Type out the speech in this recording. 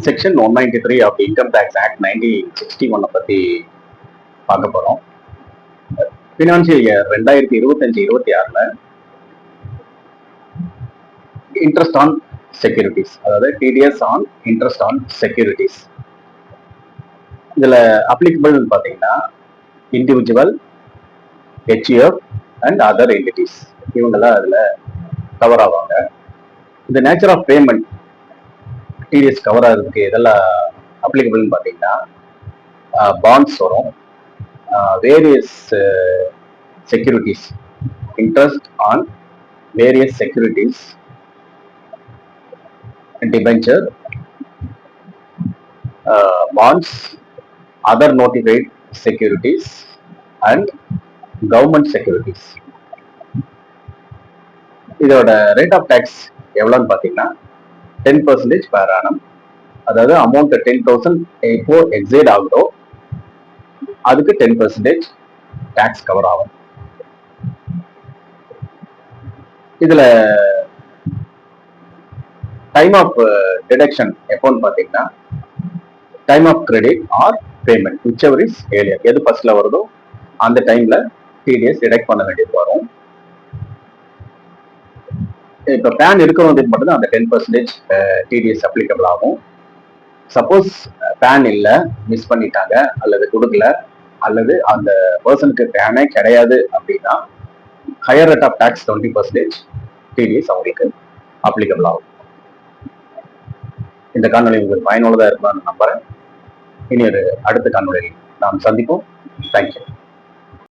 Section 193 of income tax act 1961 பத்தி பார்க்க போறோம். பினான்சியல் இயர் 2025-26ல இன்ட்ரெஸ்ட் ஆன் செக்யூரிட்டிஸ், அதாவது TDS on interest on securities, இதுல அப்ளிகபிள் பாத்தீங்கன்னா individual, HUF and other entities இவங்கெல்லாம் அதுல கவர் ஆவாங்க. இந்த nature of payment TDS cover ஆகிறதுக்கு எதெல்லாம் அப்ளிகபிள்னு பார்த்தீங்கன்னா பாண்ட்ஸ் வரும், various securities, interest on various securities, debenture, bonds, other notified securities and government securities. இதோட ரேட் ஆஃப் டேக்ஸ் எவ்வளோன்னு பார்த்தீங்கன்னா 10% per annum. அதாவது அமௌண்ட் 10,000 எப்போ எக்ஸைட் ஆகுதோ அதுக்கு 10% டாக்ஸ் கவர் ஆகும். இதுல டைம் ஆஃப் டிடக்ஷன் எப்போன்னு பார்த்தீங்கன்னா time of credit or payment, whichever is earlier, எது ஃபர்ஸ்ட்ல வருதோ அந்த டைம்ல டிடிஎஸ் டிடக்ட் பண்ண வேண்டியது வரும். இப்போ பேன் இருக்கிறவங்களுக்கு மட்டும்தான் அந்த 10% டிடிஎஸ் அப்ளிகபிள் ஆகும். சப்போஸ் பேன் இல்லை, மிஸ் பண்ணிட்டாங்க அல்லது கொடுக்கல அல்லது அந்த பர்சனுக்கு பேனே கிடையாது அப்படின்னா higher rate of tax 20% TDS அவங்களுக்கு அப்ளிகபிள் ஆகும். இந்த காணொலி உங்களுக்கு பயனுள்ளதாக இருக்கலாம்னு நம்புறேன். இனி ஒரு அடுத்த காணொலியில் நாம் சந்திப்போம். தேங்க்யூ.